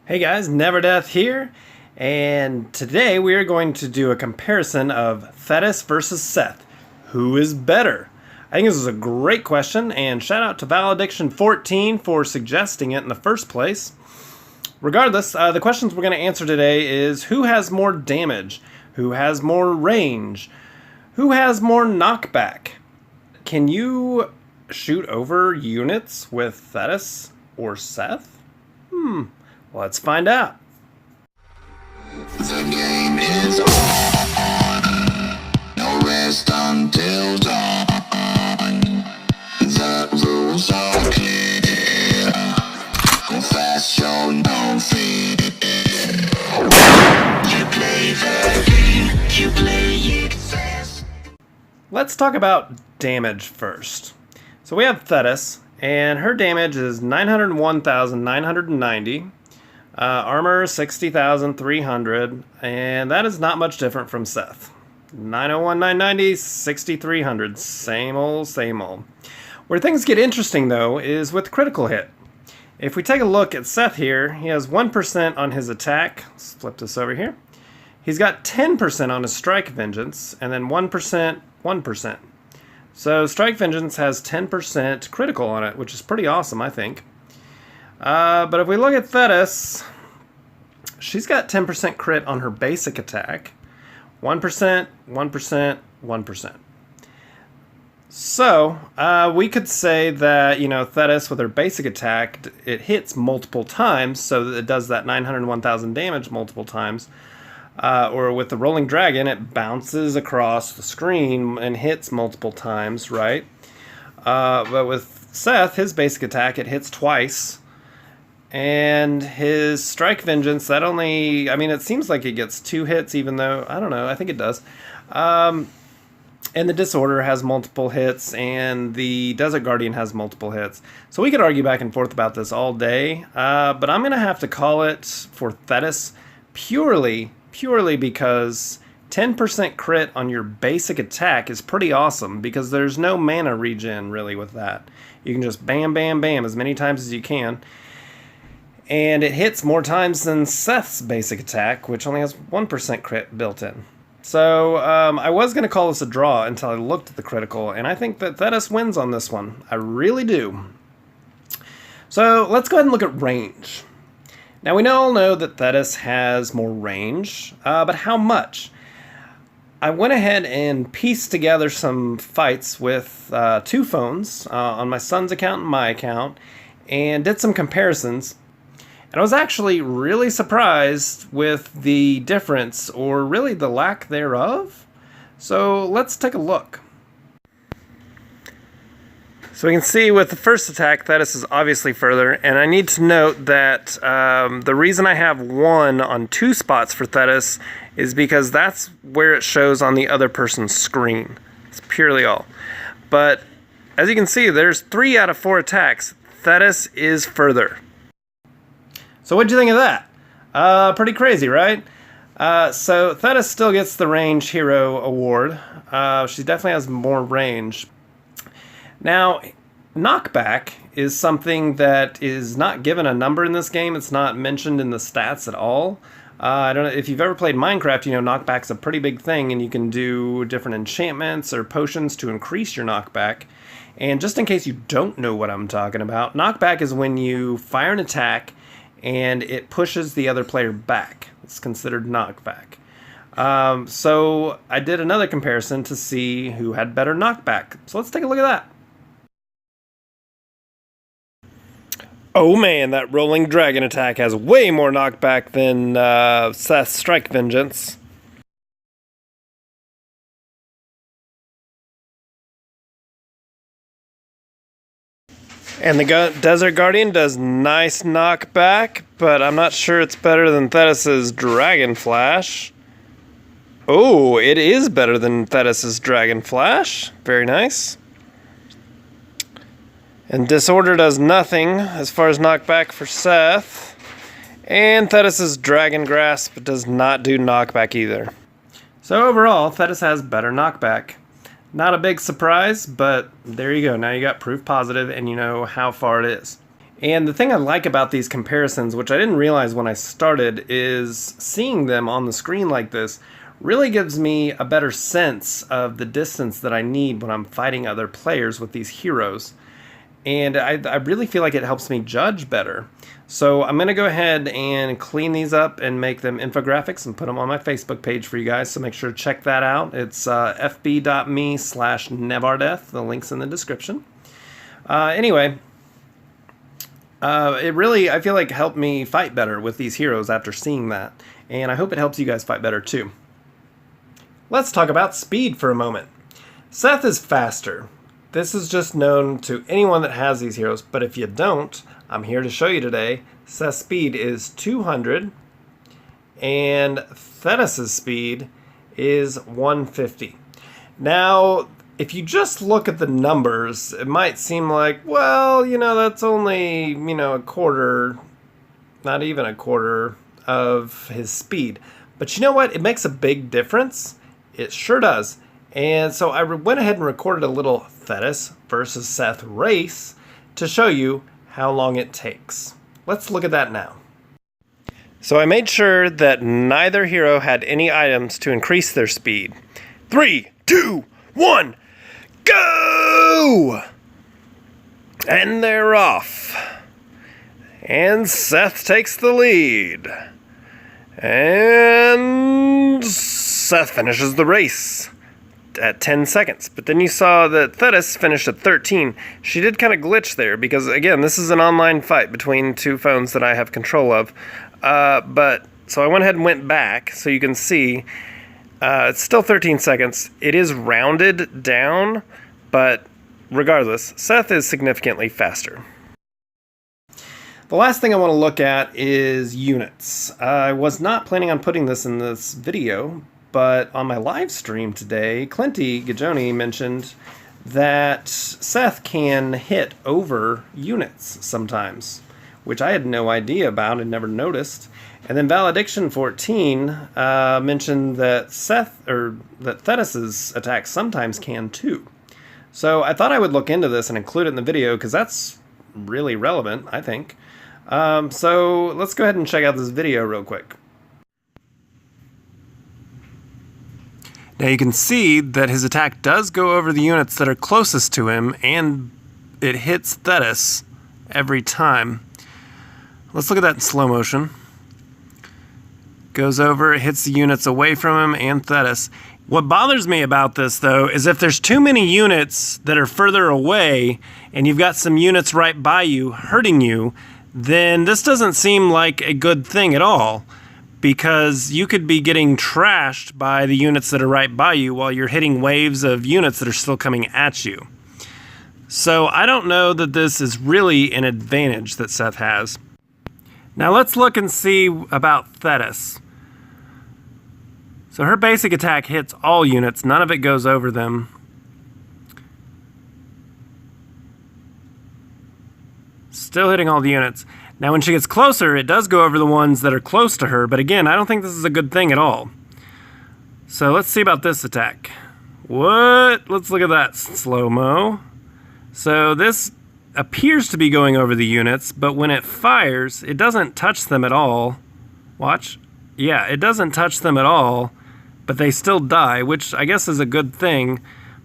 Hey guys, Never Death here, and today we are going to do a comparison of THETIS versus Seth. Who is better? I think this is a great question, and shout out to Valediction14 for suggesting it in the first place. Regardless, the questions we're going to answer today is who has more damage? Who has more range? Who has more knockback? Can you shoot over units with THETIS or Seth? Let's find out. The game is on. No rest until dawn. The rules are clear. Go fast, show no fear. You play the game, you play it fast. Let's talk about damage first. So we have THETIS, and her damage is 901,990. Armor 60,300, and that is not much different from Seth. 901, 990, 6,300, same old, same old. Where things get interesting though is with critical hit. If we take a look at Seth here, he has 1% on his attack. Let's flip this over here. He's got 10% on his strike vengeance, and then 1%, 1%. So strike vengeance has 10% critical on it, which is pretty awesome, I think. But if we look at THETIS, she's got 10% crit on her basic attack. 1%, 1%, 1%. So, we could say that, THETIS with her basic attack, it hits multiple times, so that it does that 901,000 damage multiple times. Or with the Rolling Dragon, it bounces across the screen and hits multiple times, right? But with Seth, his basic attack, it hits twice. And his strike vengeance, that only, it seems like it gets 2 hits, even though, I don't know, I think it does. And the Disorder has multiple hits, and the Desert Guardian has multiple hits. So we could argue back and forth about this all day, but I'm going to have to call it for THETIS purely because 10% crit on your basic attack is pretty awesome, because there's no mana regen, really, with that. You can just bam, bam, bam as many times as you can. And it hits more times than Seth's basic attack, which only has 1% crit built in. So I was going to call this a draw until I looked at the critical, and I think that THETIS wins on this one. I really do. So let's go ahead and look at range. Now we all know that THETIS has more range, but how much? I went ahead and pieced together some fights with 2 phones on my son's account and my account, and did some comparisons. And I was actually really surprised with the difference, or really the lack thereof. So let's take a look. So we can see with the first attack, THETIS is obviously further, and I need to note that the reason I have 1 on 2 spots for THETIS is because that's where it shows on the other person's screen. It's purely all. But as you can see, there's 3 out of 4 attacks. THETIS is further. So what'd you think of that? Pretty crazy, right? So THETIS still gets the Range Hero Award. She definitely has more range. Now, knockback is something that is not given a number in this game. It's not mentioned in the stats at all. I don't know if you've ever played Minecraft, knockback's a pretty big thing, and you can do different enchantments or potions to increase your knockback. And just in case you don't know what I'm talking about, knockback is when you fire an attack and it pushes the other player back. It's considered knockback. So I did another comparison to see who had better knockback. So let's take a look at that. Oh man, that Rolling Dragon attack has way more knockback than Seth's Strike Vengeance. And the Desert Guardian does nice knockback, but I'm not sure it's better than THETIS's Dragon Flash. Oh, it is better than THETIS's Dragon Flash. Very nice. And Disorder does nothing as far as knockback for Seth. And THETIS's Dragon Grasp does not do knockback either. So overall, THETIS has better knockback. Not a big surprise, but there you go. Now you got proof positive and you know how far it is. And the thing I like about these comparisons, which I didn't realize when I started, is seeing them on the screen like this really gives me a better sense of the distance that I need when I'm fighting other players with these heroes. And I really feel like it helps me judge better. So I'm going to go ahead and clean these up and make them infographics and put them on my Facebook page for you guys. So make sure to check that out. It's fb.me/nevardeth. The link's in the description. Anyway, it really, I feel like, helped me fight better with these heroes after seeing that. And I hope it helps you guys fight better too. Let's talk about speed for a moment. Seth is faster. This is just known to anyone that has these heroes, but if you don't, I'm here to show you today. Seth's speed is 200, and THETIS' speed is 150. Now, if you just look at the numbers, it might seem like, well, that's only, a quarter, not even a quarter of his speed. But you know what? It makes a big difference. It sure does. And so I went ahead and recorded a little THETIS versus Seth race to show you how long it takes. Let's look at that now. So I made sure that neither hero had any items to increase their speed. 3, 2, 1, go! And they're off. And Seth takes the lead. And Seth finishes the race at 10 seconds. But then you saw that THETIS finished at 13. She did kind of glitch there because, again, this is an online fight between two phones that I have control of. So I went ahead and went back so you can see it's still 13 seconds. It is rounded down, but regardless, Seth is significantly faster. The last thing I want to look at is units. I was not planning on putting this in this video, but on my live stream today, Clinty Gajoni mentioned that Seth can hit over units sometimes, which I had no idea about and never noticed. And then Valediction 14 mentioned that that THETIS' attacks sometimes can too. So I thought I would look into this and include it in the video because that's really relevant, I think. So let's go ahead and check out this video real quick. Now you can see that his attack does go over the units that are closest to him, and it hits THETIS every time. Let's look at that in slow motion. Goes over, it hits the units away from him and THETIS. What bothers me about this, though, is if there's too many units that are further away and you've got some units right by you hurting you, then this doesn't seem like a good thing at all. Because you could be getting trashed by the units that are right by you while you're hitting waves of units that are still coming at you. So I don't know that this is really an advantage that Seth has. Now let's look and see about THETIS. So her basic attack hits all units, none of it goes over them. Still hitting all the units. Now when she gets closer, it does go over the ones that are close to her, but again, I don't think this is a good thing at all. So let's see about this attack. What? Let's look at that slow-mo. So this appears to be going over the units, but when it fires, it doesn't touch them at all. Watch. Yeah, it doesn't touch them at all, but they still die, which I guess is a good thing,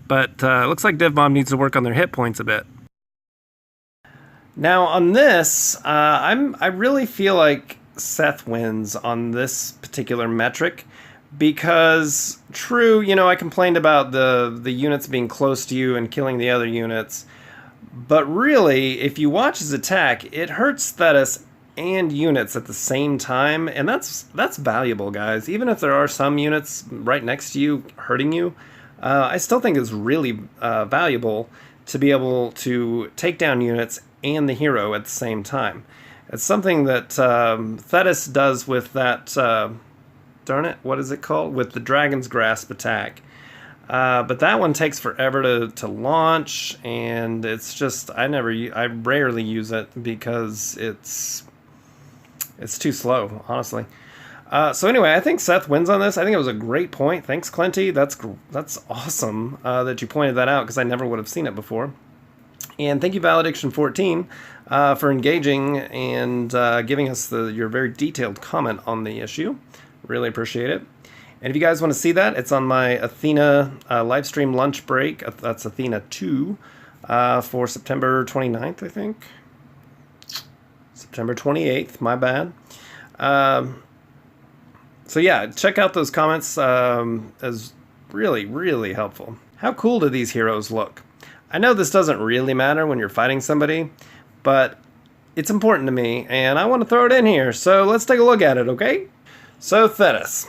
but looks like DivMob needs to work on their hit points a bit. Now on this, I really feel like Seth wins on this particular metric because, true, I complained about the units being close to you and killing the other units, but really, if you watch his attack, it hurts THETIS and units at the same time, and that's valuable, guys. Even if there are some units right next to you hurting you, I still think it's really valuable to be able to take down units and the hero at the same time. It's something that THETIS does with that, darn it, what is it called? With the Dragon's Grasp attack. But that one takes forever to launch, and it's just, I rarely use it because it's too slow, honestly. So anyway, I think Seth wins on this. I think it was a great point. Thanks, Clinty. That's awesome that you pointed that out because I never would have seen it before. And thank you, Valediction14, for engaging and giving us your very detailed comment on the issue. Really appreciate it. And if you guys want to see that, it's on my Athena live stream lunch break. That's Athena 2 for September 29th, I think. September 28th, my bad. So yeah, check out those comments as really, really helpful. How cool do these heroes look? I know this doesn't really matter when you're fighting somebody, but it's important to me, and I want to throw it in here, so let's take a look at it, okay? So, Thetis.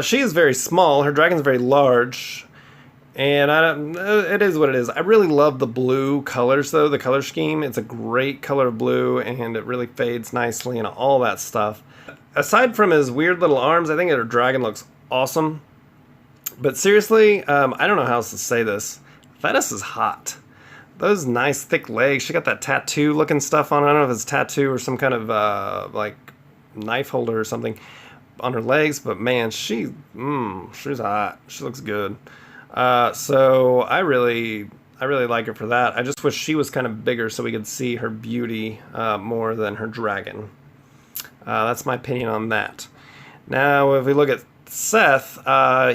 She is very small, her dragon's very large, and it is what it is. I really love the blue colors, though, the color scheme. It's a great color of blue, and it really fades nicely and all that stuff. Aside from his weird little arms, I think her dragon looks awesome. But seriously, I don't know how else to say this. Thetis is hot. Those nice thick legs. She got that tattoo looking stuff on. I don't know if it's a tattoo or some kind of like knife holder or something on her legs, but man, she's hot. She looks good. So I really like her for that. I just wish she was kind of bigger so we could see her beauty more than her dragon. That's my opinion on that. Now, if we look at Seth,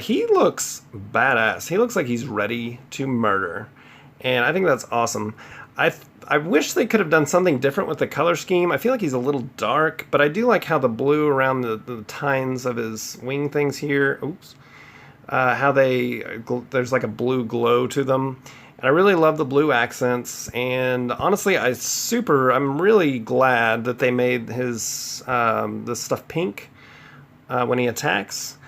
he looks badass. He looks like he's ready to murder, and I think that's awesome. I wish they could have done something different with the color scheme. I feel like he's a little dark, but I do like how the blue around the tines of his wing things here, how there's like a blue glow to them. And I really love the blue accents, and honestly, I'm really glad that they made his this stuff pink when he attacks.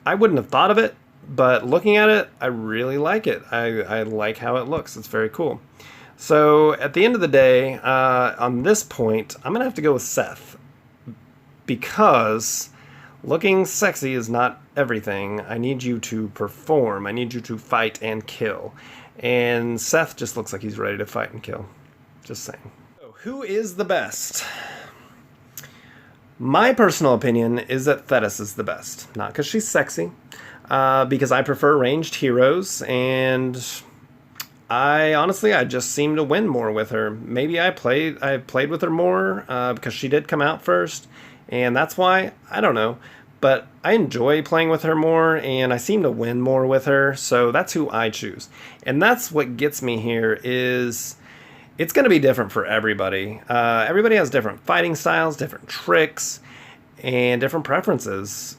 I wouldn't have thought of it, but looking at it, I really like it. I like how it looks. It's very cool. So at the end of the day, on this point, I'm gonna have to go with Seth, because looking sexy is not everything. I need you to perform. I need you to fight and kill. And Seth just looks like he's ready to fight and kill. Just saying. So who is the best? My personal opinion is that Thetis is the best. Not because she's sexy, because I prefer ranged heroes, and I just seem to win more with her. Maybe I played with her more because she did come out first, and that's why. I don't know. But I enjoy playing with her more, and I seem to win more with her, so that's who I choose. And that's what gets me here is it's going to be different for everybody. Everybody has different fighting styles, different tricks, and different preferences.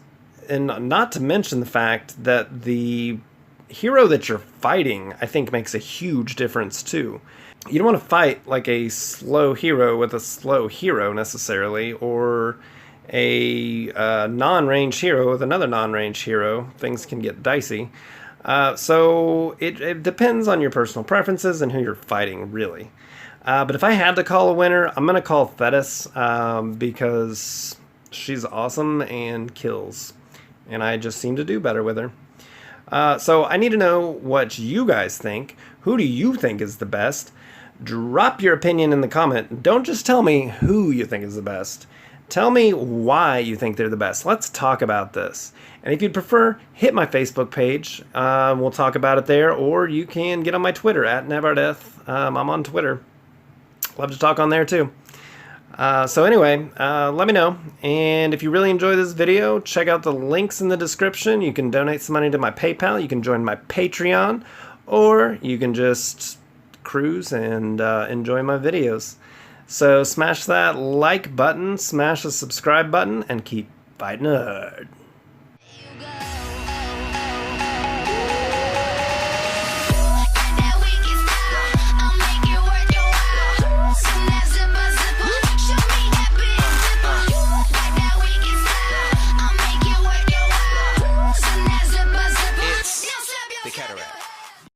And not to mention the fact that the hero that you're fighting, I think, makes a huge difference too. You don't want to fight like a slow hero with a slow hero necessarily, or a non-range hero with another non-range hero. Things can get dicey. So it depends on your personal preferences and who you're fighting, really. But if I had to call a winner, I'm going to call Thetis because she's awesome and kills. And I just seem to do better with her. So I need to know what you guys think. Who do you think is the best? Drop your opinion in the comment. Don't just tell me who you think is the best. Tell me why you think they're the best. Let's talk about this. And if you'd prefer, hit my Facebook page. We'll talk about it there. Or you can get on my Twitter, @Nevardeth. I'm on Twitter. Love to talk on there too. So anyway, let me know. And if you really enjoy this video, check out the links in the description. You can donate some money to my PayPal. You can join my Patreon. Or you can just cruise and enjoy my videos. So smash that like button, smash the subscribe button, and keep fighting hard.